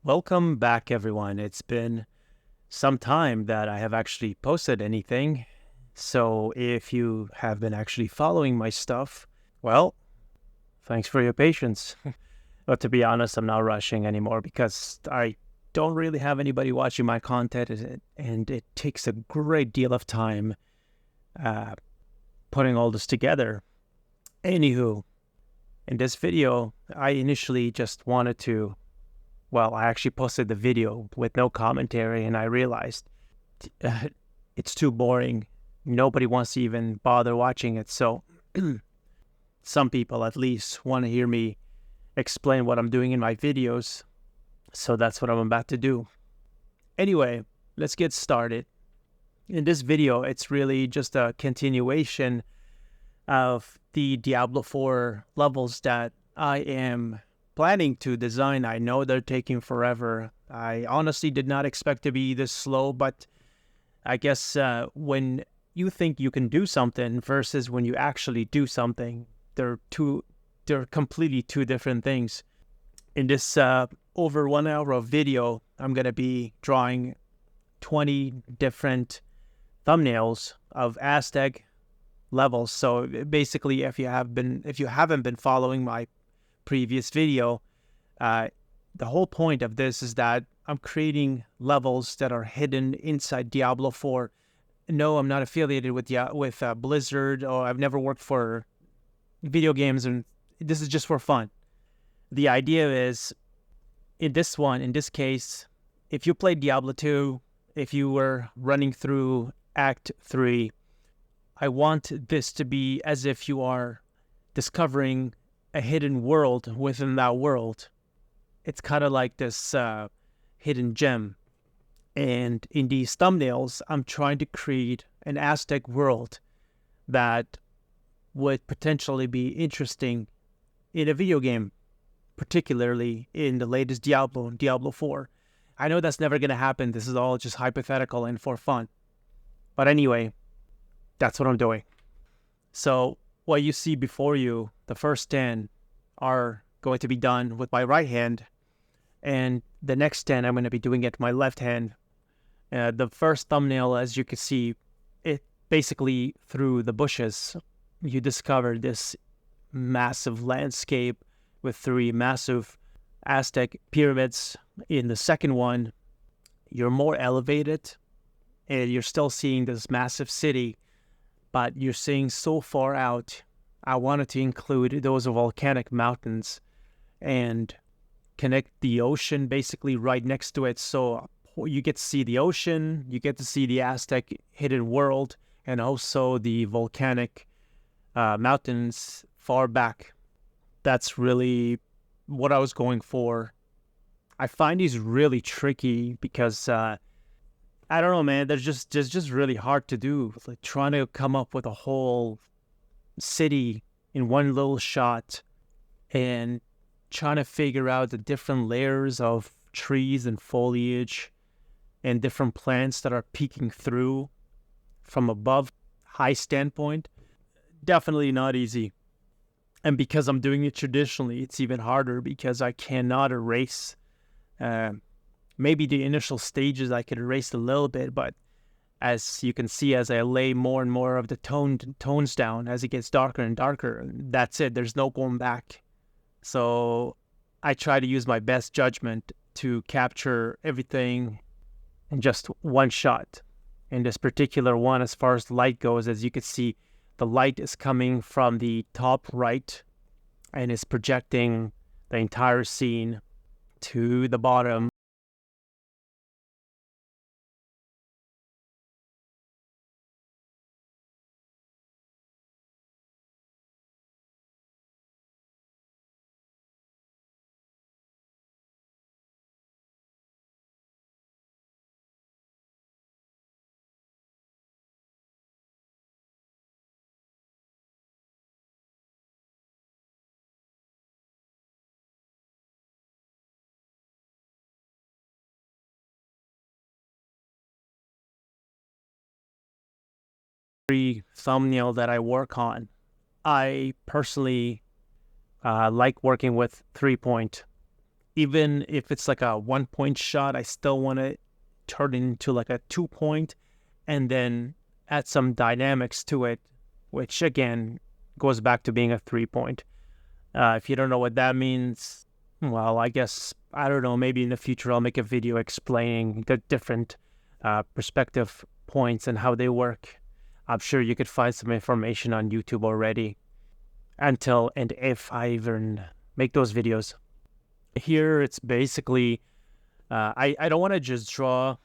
Welcome back, everyone. It's been some time that I have actually posted anything. So if you have been actually following my stuff, well, thanks for your patience. But to be honest, I'm not rushing anymore because I don't really have anybody watching my content, and it takes a great deal of time uh, putting all this together. Anywho, in this video, I initially just wanted to I actually posted the video with no commentary, and I realized uh, it's too boring. Nobody wants to even bother watching it. So some people at least want to hear me explain what I'm doing in my videos. So that's what I'm about to do. Anyway, let's get started. In this video, it's really just a continuation of the Diablo 4 levels that I am planning to design. I know they're taking forever. I honestly did not expect to be this slow, but I guess when you think you can do something versus when you actually do something, they're completely two different things. In this over 1 hour of video, I'm gonna be drawing 20 different thumbnails of Aztec levels. So basically, if you haven't been following my previous video, the whole point of this is that I'm creating levels that are hidden inside Diablo 4. No, I'm not affiliated with Blizzard, or I've never worked for video games, and this is just for fun. The idea is, in this case, if you played Diablo 2, if you were running through Act 3, I want this to be as if you are discovering a hidden world within that world. It's kind of like this hidden gem. And in these thumbnails, I'm trying to create an Aztec world that would potentially be interesting in a video game, particularly in the latest Diablo 4. I know that's never going to happen. This is all just hypothetical and for fun. But anyway, that's what I'm doing. So what you see before you, the first 10 are going to be done with my right hand, and the next 10 I'm going to be doing it with my left hand. The first thumbnail, as you can see, it basically through the bushes, you discover this massive landscape with 3 massive Aztec pyramids. In the second one, you're more elevated and you're still seeing this massive city, but you're seeing so far out. I wanted to include those volcanic mountains and connect the ocean basically right next to it. So you get to see the ocean, you get to see the Aztec hidden world, and also the volcanic mountains far back. That's really what I was going for. I find these really tricky because I don't know, man. They're just really hard to do. Like trying to come up with a whole city in one little shot and trying to figure out the different layers of trees and foliage and different plants that are peeking through from above, high standpoint. Definitely not easy. And because I'm doing it traditionally, it's even harder because I cannot erase. Maybe the initial stages I could erase a little bit, but as you can see, as I lay more and more of the tones down, as it gets darker and darker, that's it. There's no going back. So I try to use my best judgment to capture everything in just one shot. In this particular one, as far as the light goes, as you can see, the light is coming from the top right and is projecting the entire scene to the bottom. Every thumbnail that I work on, I personally like working with 3-point. Even if it's like a 1 point shot, I still want to turn it into like a 2 point and then add some dynamics to it, which again goes back to being a 3 point. If you don't know what that means, well, I guess, I don't know, maybe in the future I'll make a video explaining the different perspective points and how they work. I'm sure you could find some information on YouTube already until and if I even make those videos. Here it's basically, I don't want to just draw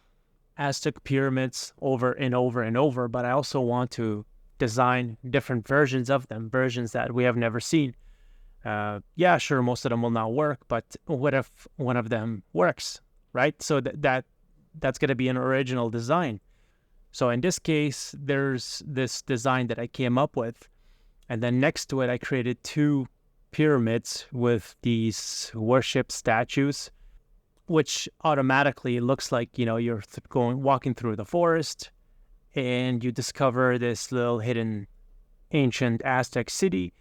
Aztec pyramids over and over and over, but I also want to design different versions of them, versions that we have never seen. Yeah, sure, most of them will not work, but what if one of them works, right? So that's going to be an original design. So in this case, there's this design that I came up with, and then next to it, I created two pyramids with these worship statues, which automatically looks like, you're walking through the forest, and you discover this little hidden ancient Aztec city.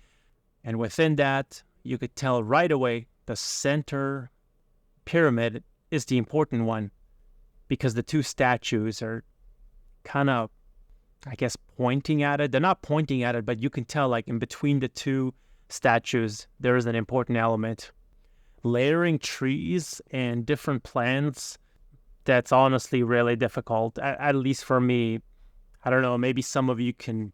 And within that, you could tell right away the center pyramid is the important one, because the two statues are kind of, I guess, pointing at it. They're not pointing at it, but you can tell, like, in between the two statues, there is an important element. Layering trees and different plants, that's honestly really difficult, at least for me. I don't know, maybe some of you can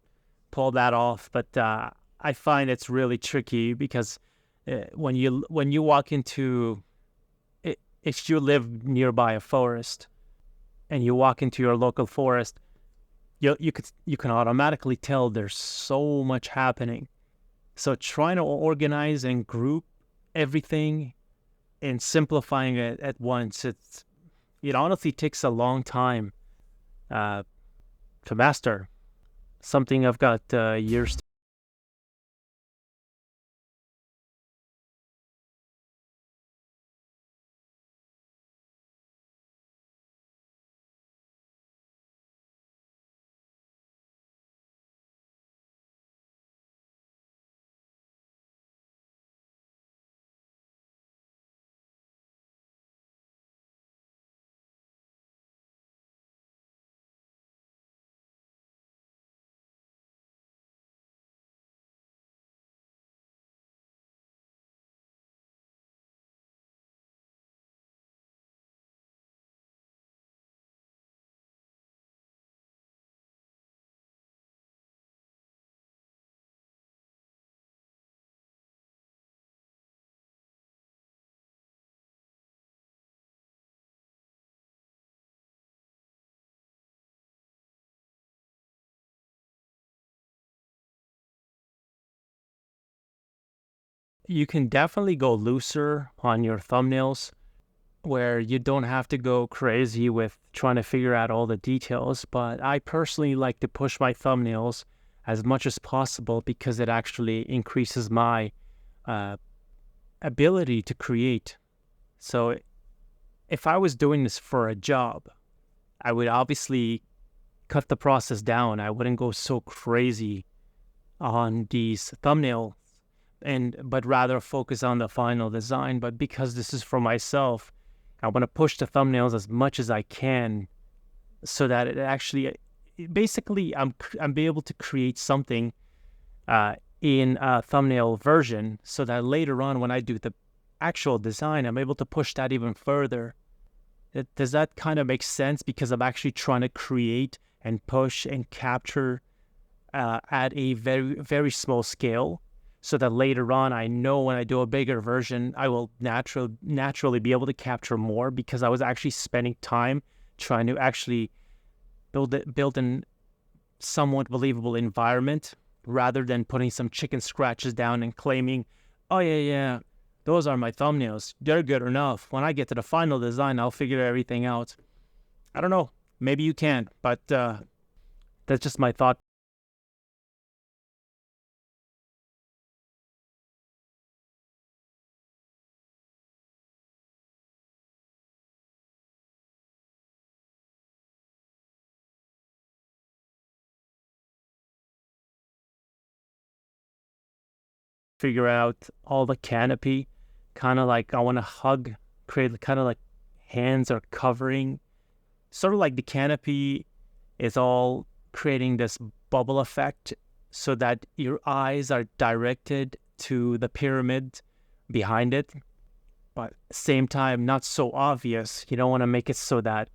pull that off, but I find it's really tricky because when you walk into, if you live nearby a forest and you walk into your local forest, you can automatically tell there's so much happening. So trying to organize and group everything and simplifying it at once, it honestly takes a long time to master. Something I've got years to. You can definitely go looser on your thumbnails, where you don't have to go crazy with trying to figure out all the details. But I personally like to push my thumbnails as much as possible because it actually increases my ability to create. So if I was doing this for a job, I would obviously cut the process down. I wouldn't go so crazy on these thumbnails, but rather focus on the final design. But because this is for myself, I want to push the thumbnails as much as I can, so that it actually, basically, I'm be able to create something in a thumbnail version, so that later on when I do the actual design, I'm able to push that even further. Does that kind of make sense? Because I'm actually trying to create and push and capture at a very, very small scale, so that later on, I know when I do a bigger version, I will naturally be able to capture more, because I was actually spending time trying to actually build an somewhat believable environment, rather than putting some chicken scratches down and claiming, oh yeah, those are my thumbnails, they're good enough. When I get to the final design, I'll figure everything out. I don't know, maybe you can, but that's just my thought. Figure out all the canopy, kind of like I want to hug create kind of like hands are covering, sort of like the canopy is all creating this bubble effect so that your eyes are directed to the pyramid behind it, but at the same time, not so obvious. You don't want to make it so that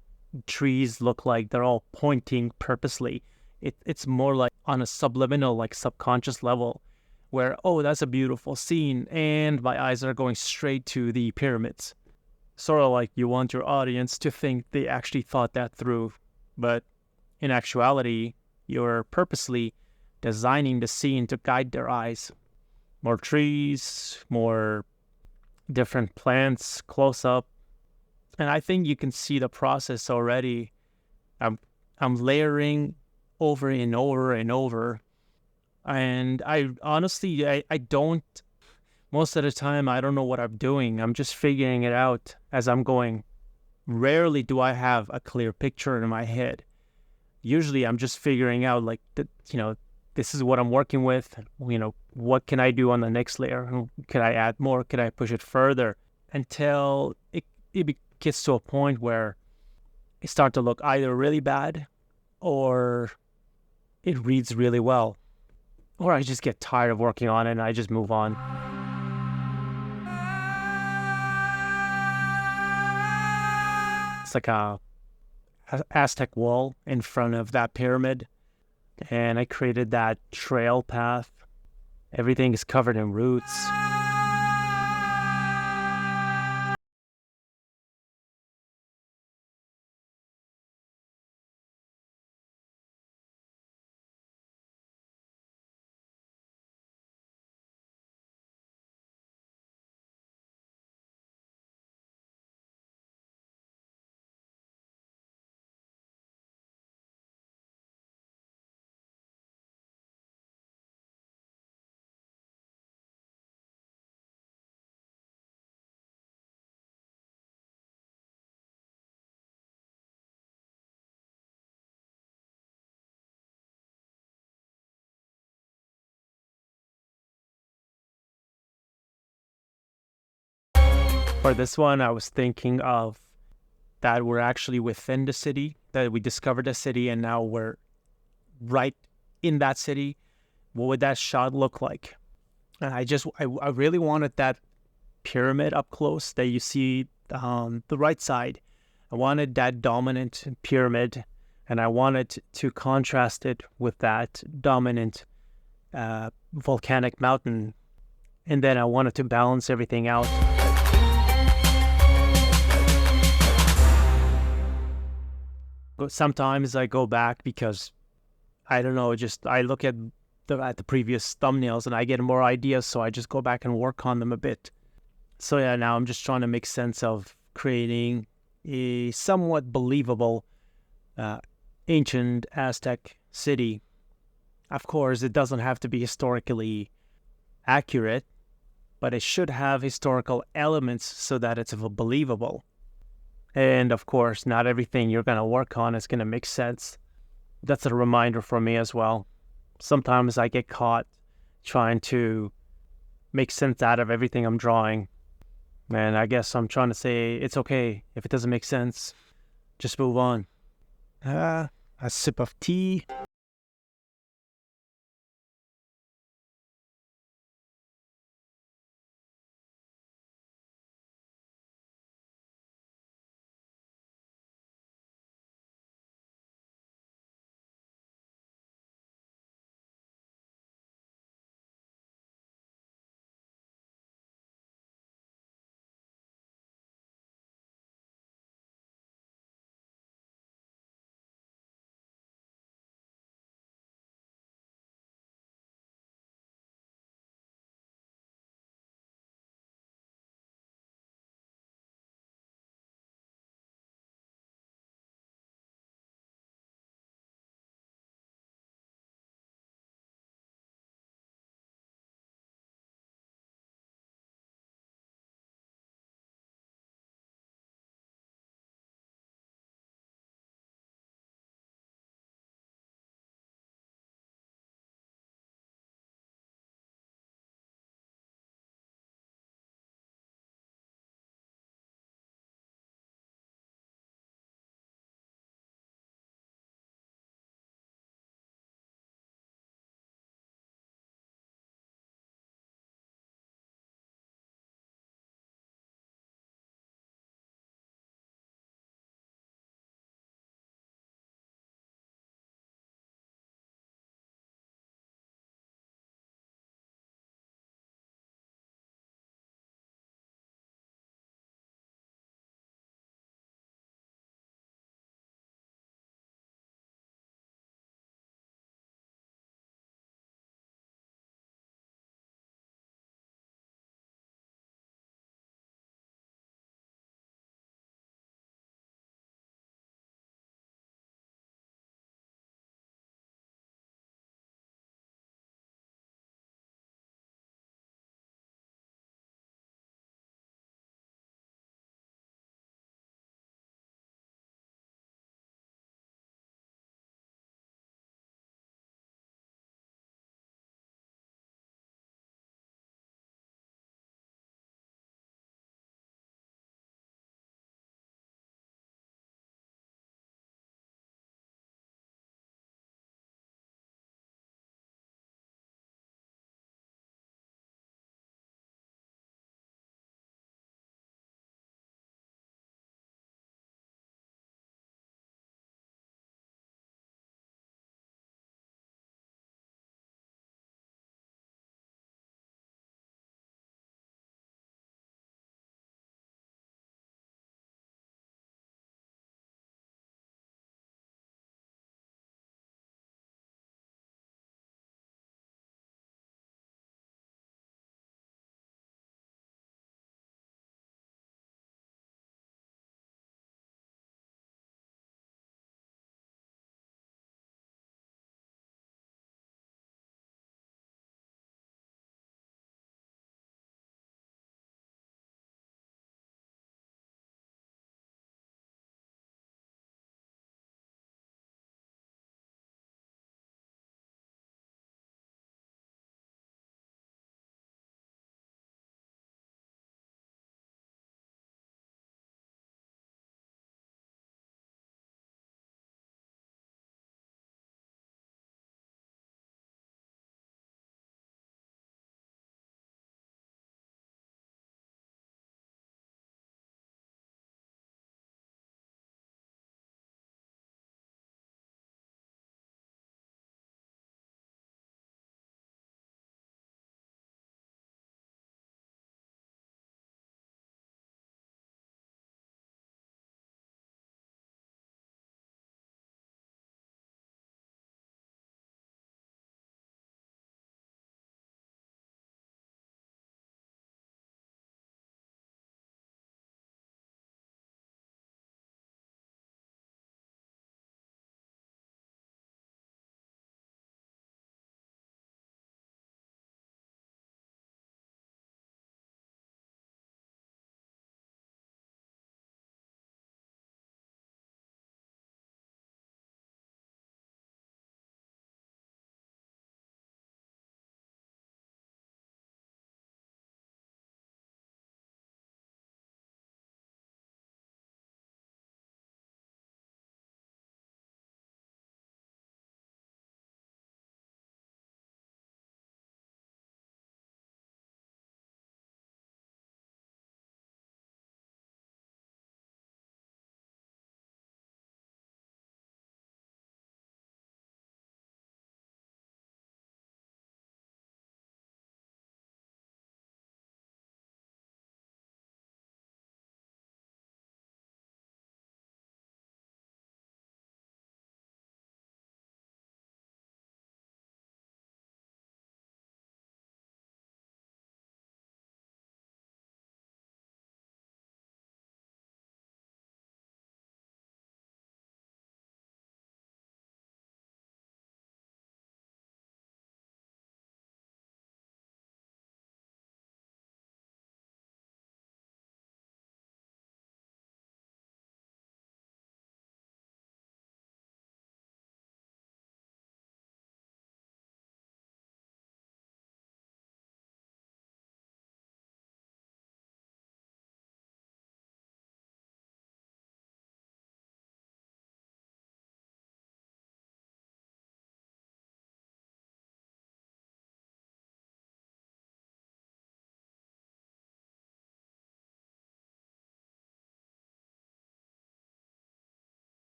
trees look like they're all pointing purposely. It's more like on a subliminal, like subconscious level where, oh, that's a beautiful scene, and my eyes are going straight to the pyramids. Sort of like you want your audience to think they actually thought that through, but in actuality, you're purposely designing the scene to guide their eyes. More trees, more different plants close up. And I think you can see the process already. I'm layering over and over and over. And I honestly, I don't, most of the time, I don't know what I'm doing. I'm just figuring it out as I'm going. Rarely do I have a clear picture in my head. Usually I'm just figuring out like, this is what I'm working with. What can I do on the next layer? Can I add more? Can I push it further? Until it gets to a point where it starts to look either really bad or it reads really well. Or I just get tired of working on it and I just move on. It's like a Aztec wall in front of that pyramid. And I created that trail path. Everything is covered in roots. For this one, I was thinking of that we're actually within the city, that we discovered the city and now we're right in that city. What would that shot look like? And I really wanted that pyramid up close that you see the right side. I wanted that dominant pyramid, and I wanted to contrast it with that dominant volcanic mountain. And then I wanted to balance everything out. But sometimes I go back because I don't know, just I look at the previous thumbnails and I get more ideas, so I just go back and work on them a bit. So yeah, now I'm just trying to make sense of creating a somewhat believable ancient Aztec city. Of course, it doesn't have to be historically accurate, but it should have historical elements so that it's believable. And of course, not everything you're going to work on is going to make sense. That's a reminder for me as well. Sometimes I get caught trying to make sense out of everything I'm drawing. And I guess I'm trying to say it's okay if it doesn't make sense. Just move on. A sip of tea.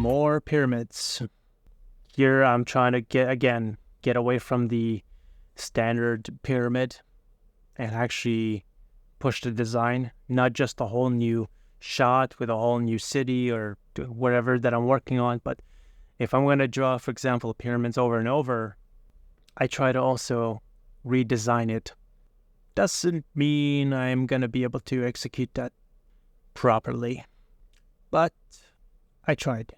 more pyramids. Here I'm trying to get away from the standard pyramid and actually push the design, not just a whole new shot with a whole new city or whatever that I'm working on, but if I'm going to draw, for example, pyramids over and over, I try to also redesign it. Doesn't mean I'm going to be able to execute that properly, but I tried.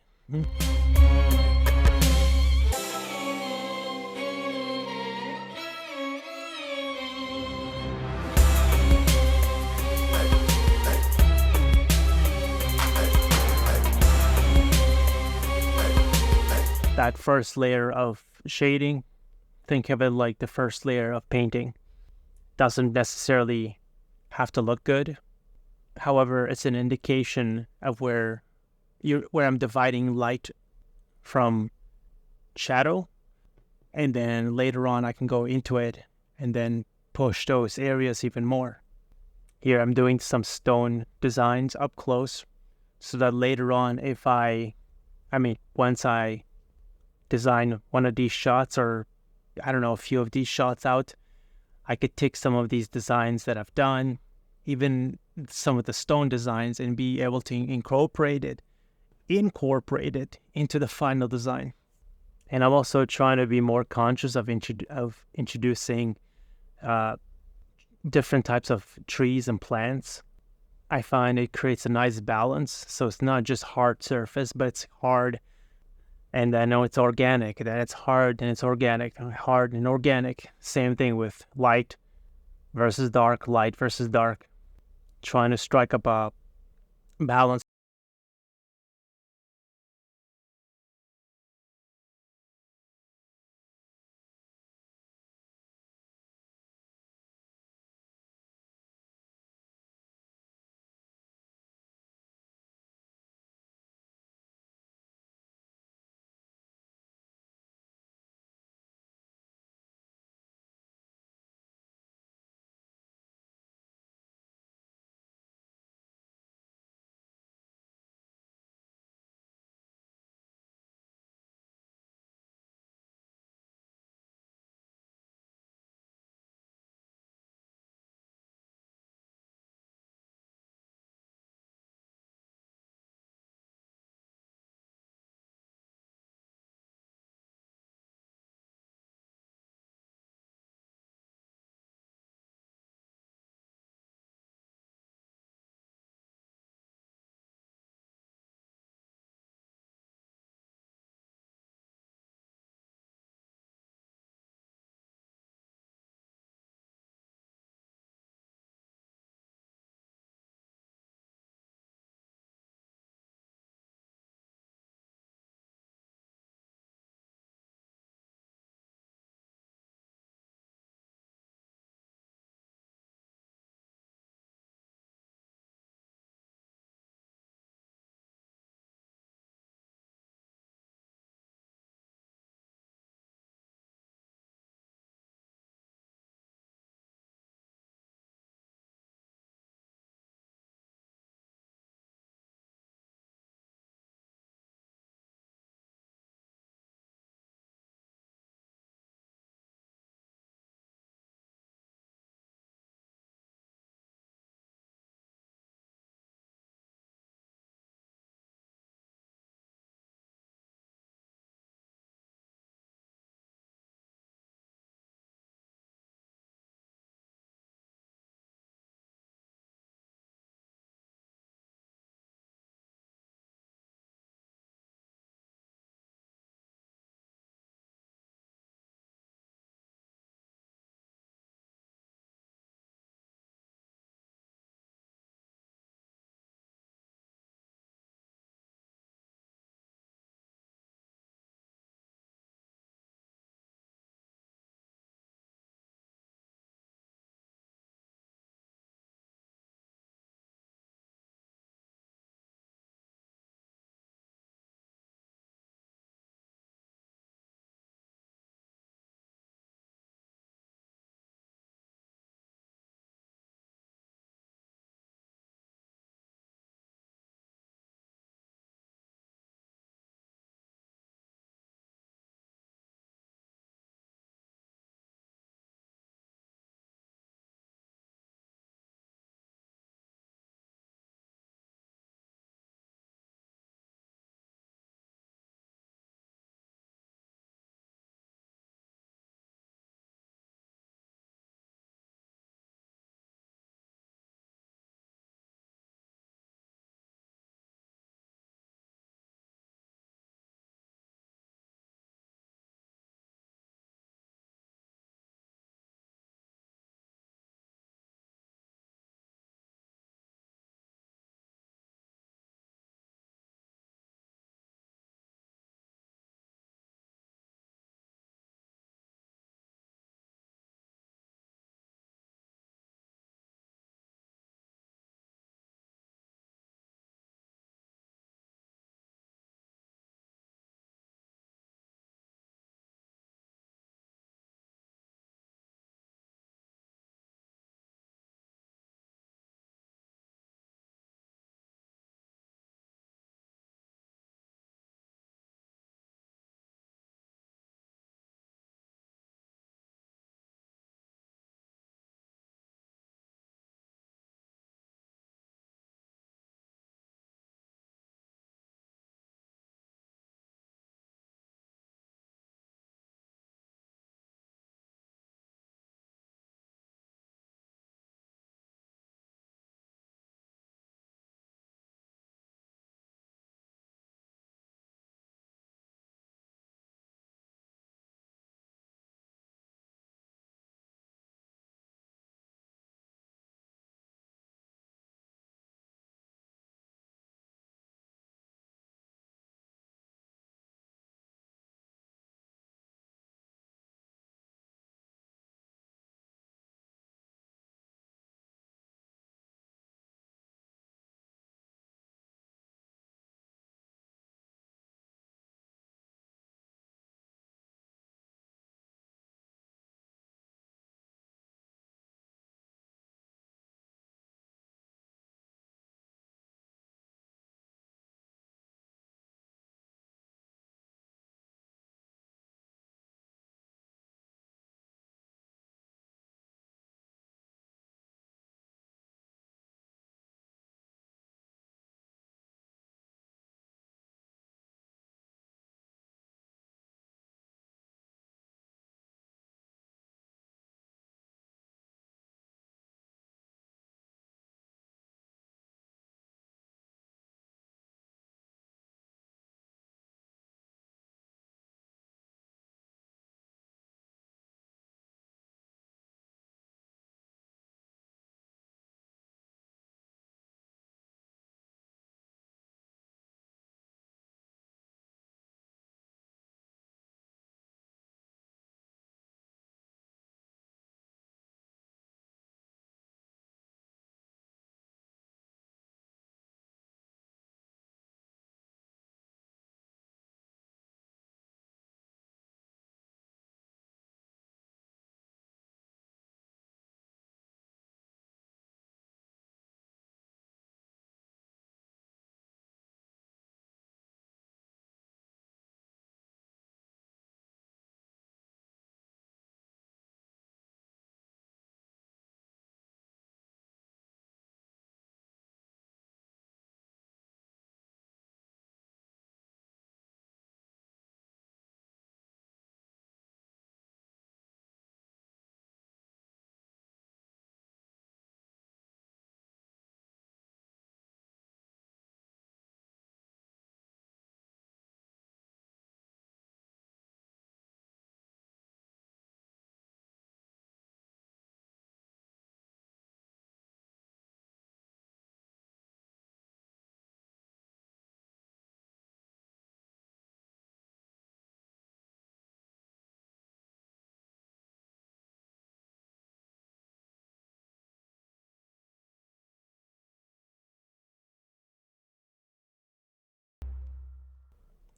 That first layer of shading, think of it like the first layer of painting. Doesn't necessarily have to look good. However, it's an indication of where I'm dividing light from shadow, and then later on I can go into it and then push those areas even more. Here I'm doing some stone designs up close so that later on once I design one of these shots, or I don't know, a few of these shots out, I could take some of these designs that I've done, even some of the stone designs, and be able to incorporate it into the final design. And I'm also trying to be more conscious of introducing different types of trees and plants. I find it creates a nice balance, so it's not just hard surface, but it's hard. And I know it's organic, that it's hard and it's organic, hard and organic. Same thing with light versus dark, light versus dark. Trying to strike up a balance.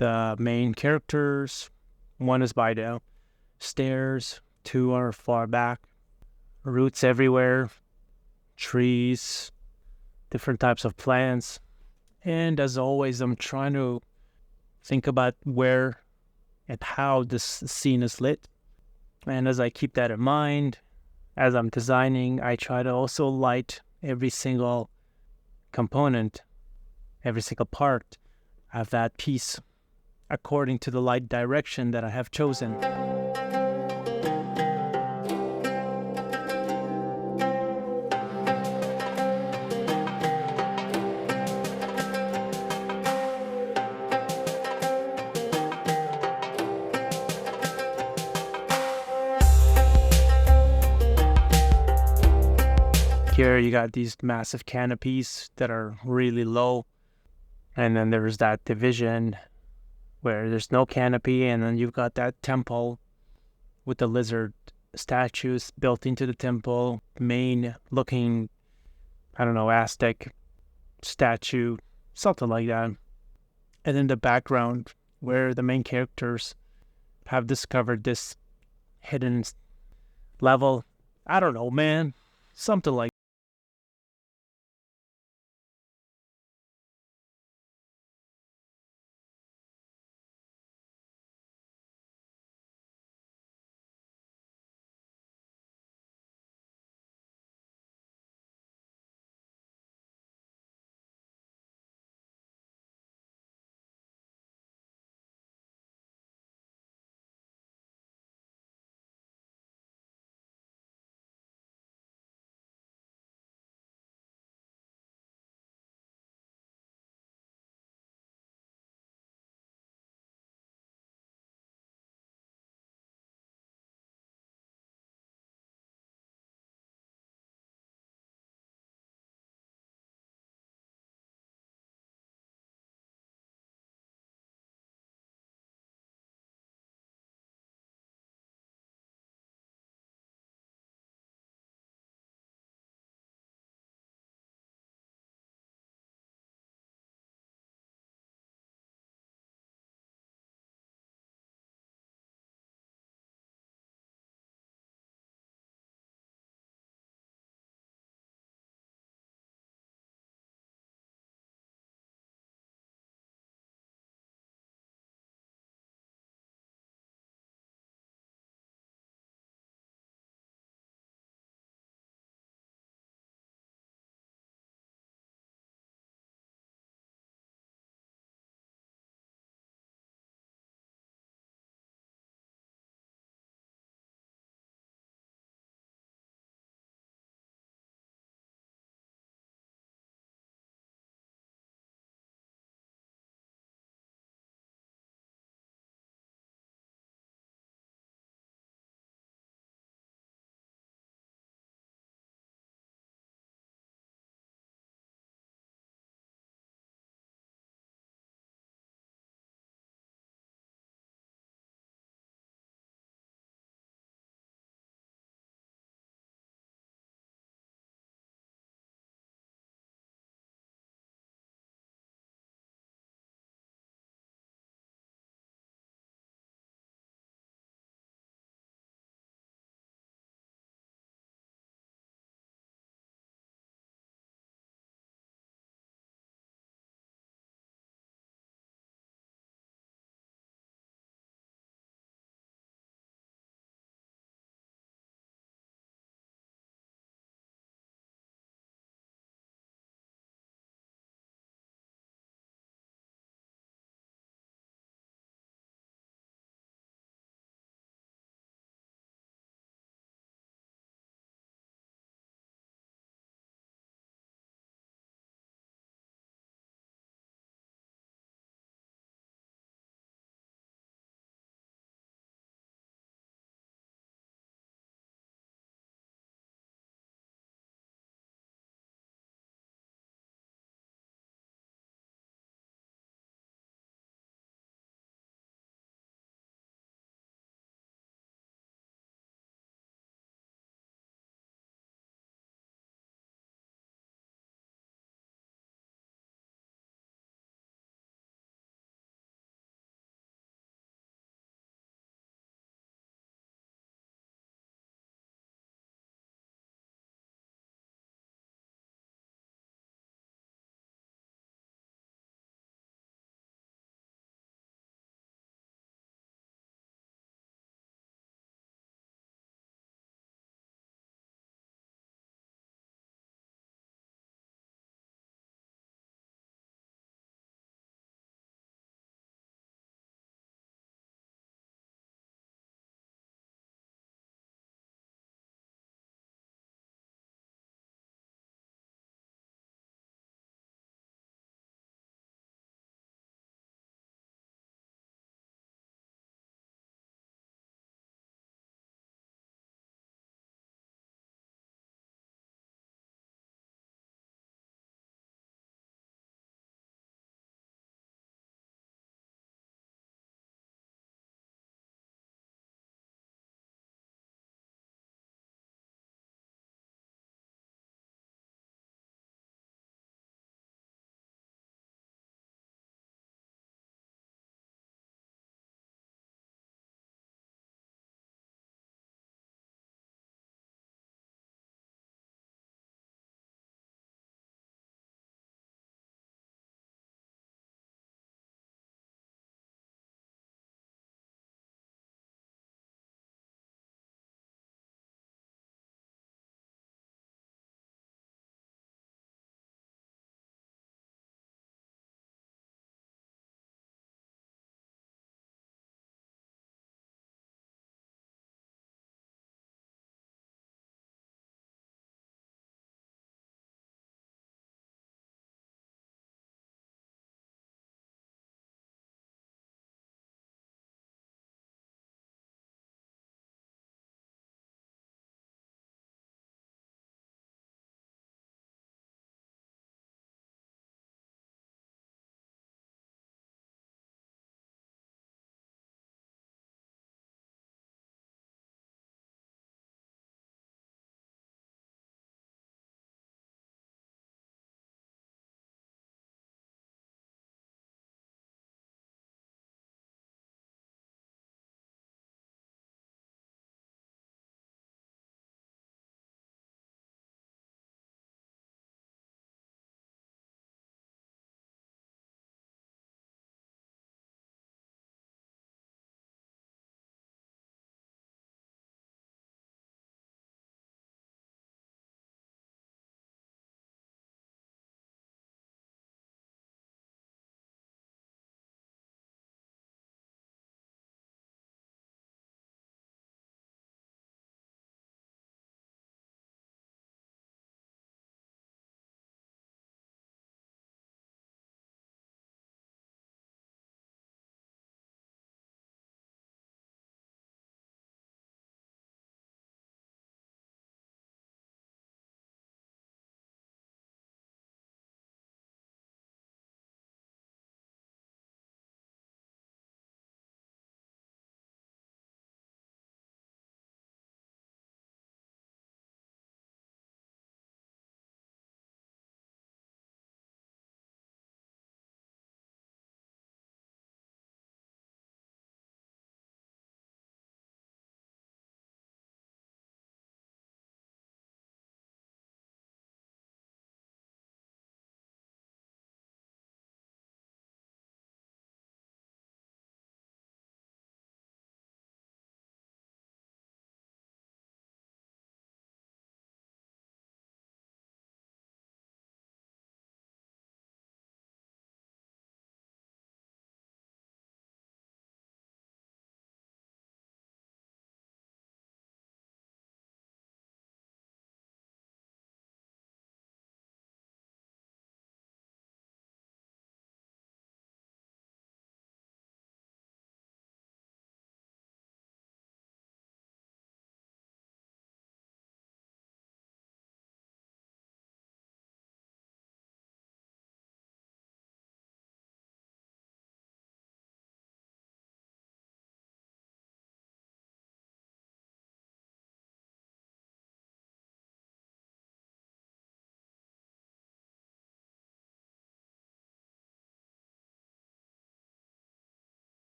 the main characters. One is by the stairs, two are far back, roots everywhere, trees, different types of plants. And as always, I'm trying to think about where and how this scene is lit. And as I keep that in mind, as I'm designing, I try to also light every single component, every single part of that piece according to the light direction that I have chosen. Here you got these massive canopies that are really low, and then there's that division where there's no canopy, and then you've got that temple with the lizard statues built into the temple, main looking, I don't know, Aztec statue, something like that. And in the background where the main characters have discovered this hidden level. I don't know, man. Something like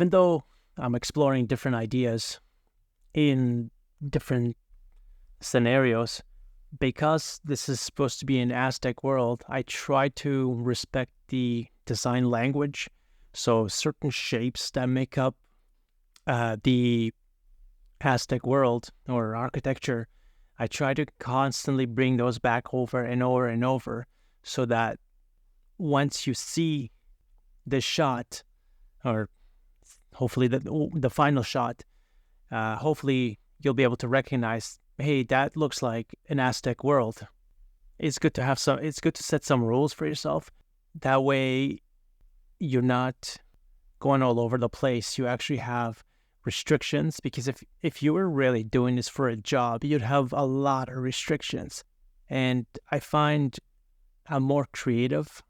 even though I'm exploring different ideas in different scenarios, because this is supposed to be an Aztec world, I try to respect the design language. So certain shapes that make up the Aztec world or architecture, I try to constantly bring those back over and over and over, so that once you see this shot, or hopefully the final shot, hopefully you'll be able to recognize, hey, that looks like an Aztec world. It's good to have some. It's good to set some rules for yourself. That way, you're not going all over the place. You actually have restrictions, because if you were really doing this for a job, you'd have a lot of restrictions. And I find I'm more creative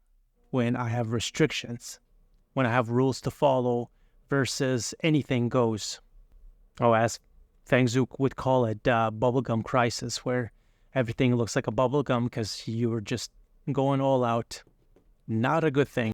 when I have restrictions, when I have rules to follow versus anything goes. Oh, as Feng Zhu would call it, bubblegum crisis, where everything looks like a bubblegum because you were just going all out. Not a good thing.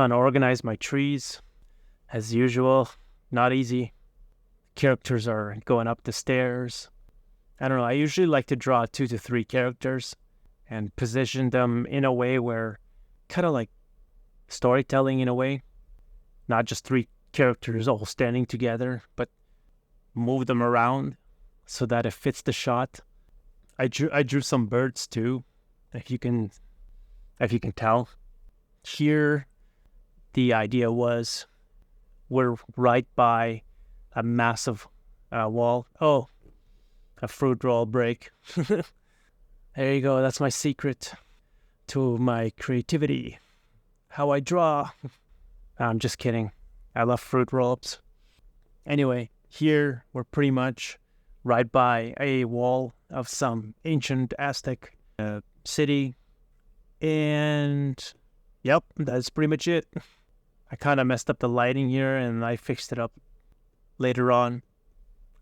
Trying to organize my trees as usual. Not easy. Characters are going up the stairs. I don't know. I usually like to draw 2 to 3 characters and position them in a way where kind of like storytelling in a way, not just 3 characters all standing together, but move them around so that it fits the shot. I drew some birds too, if you can tell. Here, the idea was we're right by a massive wall. Oh, a fruit roll break. There you go. That's my secret to my creativity. How I draw. I'm just kidding. I love fruit roll-ups. Anyway, here we're pretty much right by a wall of some ancient Aztec city. And yep, that's pretty much it. I kind of messed up the lighting here and I fixed it up later on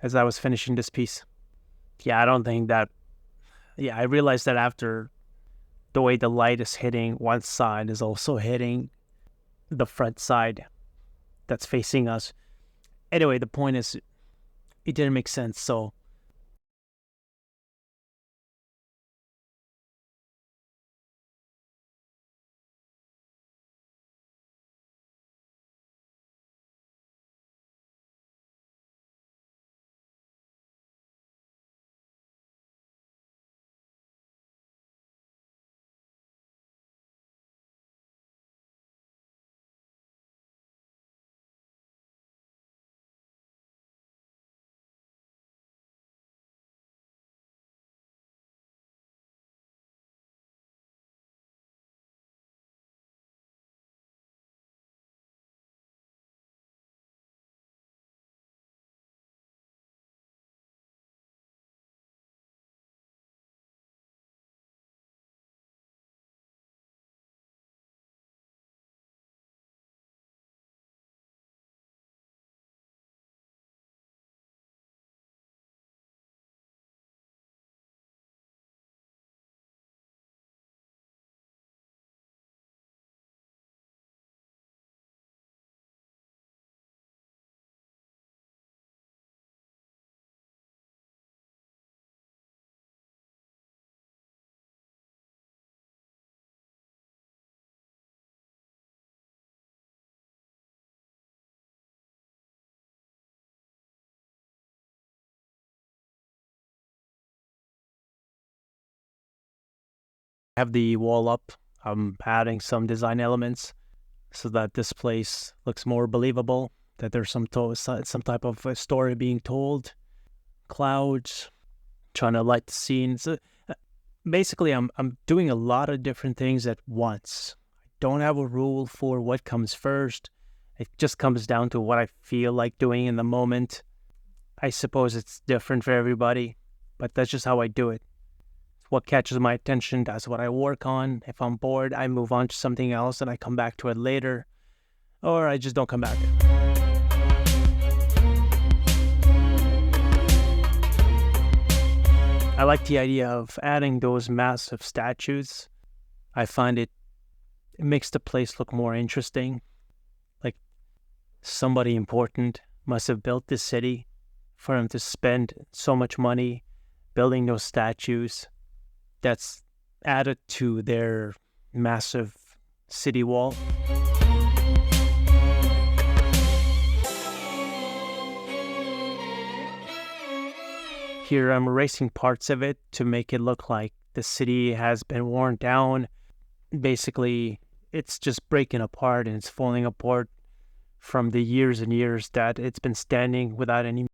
as I was finishing this piece. Yeah, I don't think that... Yeah, I realized that after the way the light is hitting one side is also hitting the front side that's facing us. Anyway, the point is, it didn't make sense, so... I have the wall up. I'm adding some design elements so that this place looks more believable, that there's some type of a story being told. Clouds, trying to light the scenes. Basically, I'm doing a lot of different things at once. I don't have a rule for what comes first. It just comes down to what I feel like doing in the moment. I suppose it's different for everybody, but that's just how I do it. What catches my attention, that's what I work on. If I'm bored, I move on to something else and I come back to it later, or I just don't come back. I like the idea of adding those massive statues. I find it makes the place look more interesting. Like somebody important must have built this city for them to spend so much money building those statues. That's added to their massive city wall. Here I'm erasing parts of it to make it look like the city has been worn down. Basically, it's just breaking apart and it's falling apart from the years and years that it's been standing without any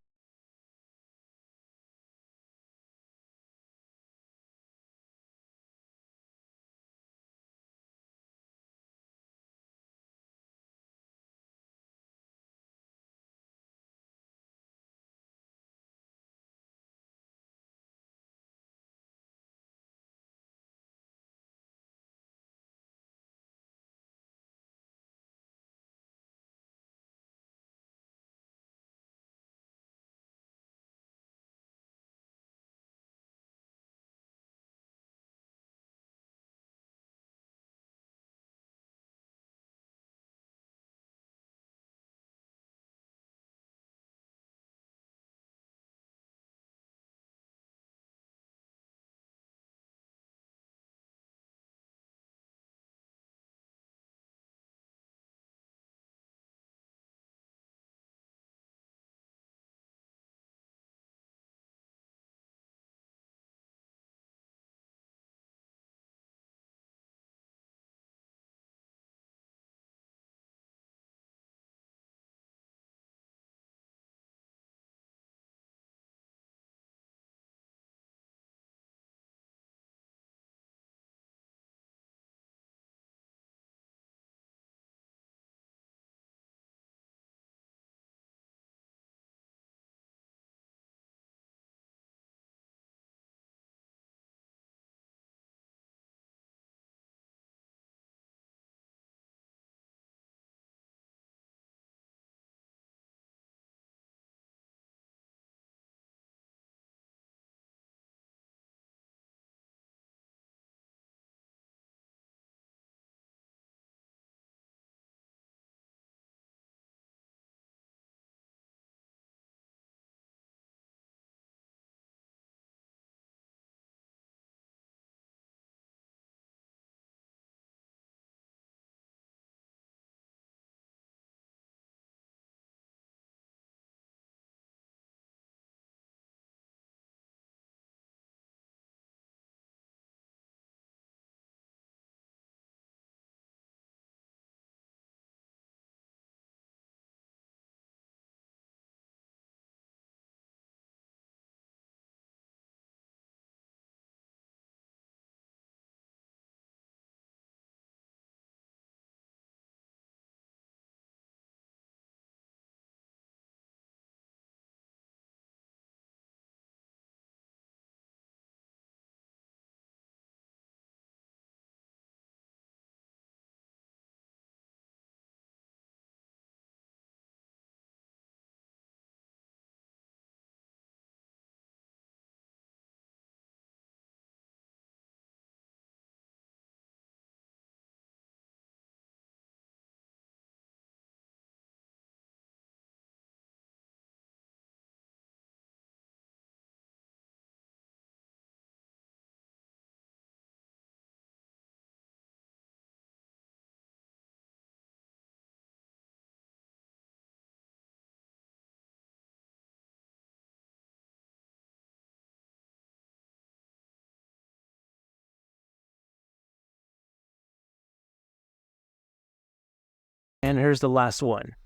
And here's the last one.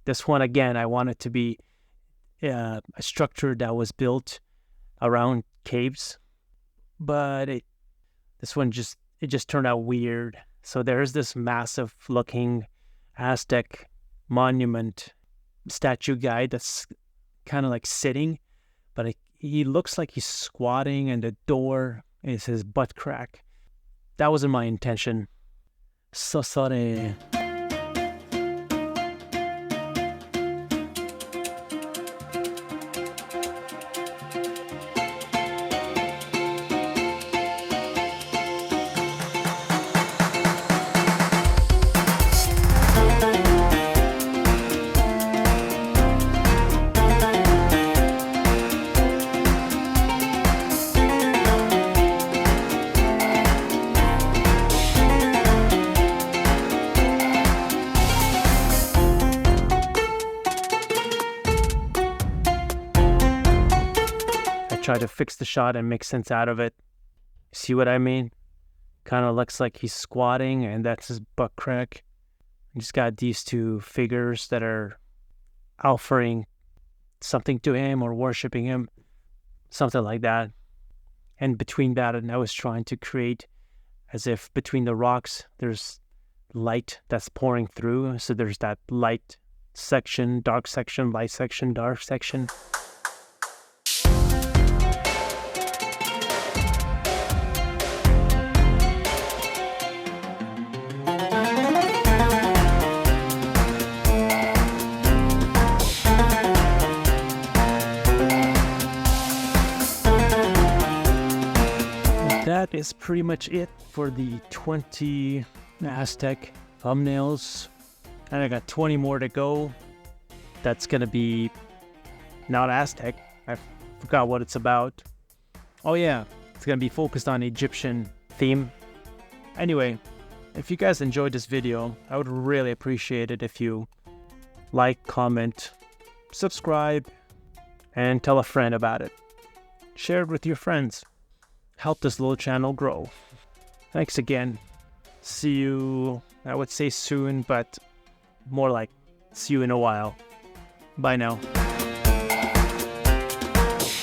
This one, again, I want it to be a structure that was built around caves, but this one just turned out weird. So there's this massive looking Aztec monument statue guy that's kind of like sitting, but he looks like he's squatting, and the door is his butt crack. That wasn't my intention. So sorry. Try to fix the shot and make sense out of it. See what I mean? Kind of looks like he's squatting, and that's his butt crack. You just got these two figures that are offering something to him or worshiping him, something like that. And between that, and I was trying to create as if between the rocks there's light that's pouring through. So there's that light section, dark section, light section, dark section. That is pretty much it for the 20 Aztec thumbnails. And I got 20 more to go. That's going to be not Aztec. I forgot what it's about. Oh yeah, it's going to be focused on Egyptian theme. Anyway, if you guys enjoyed this video, I would really appreciate it if you like, comment, subscribe, and tell a friend about it. Share it with your friends. Help this little channel grow. Thanks again. See you, I would say soon, but more like see you in a while. Bye now.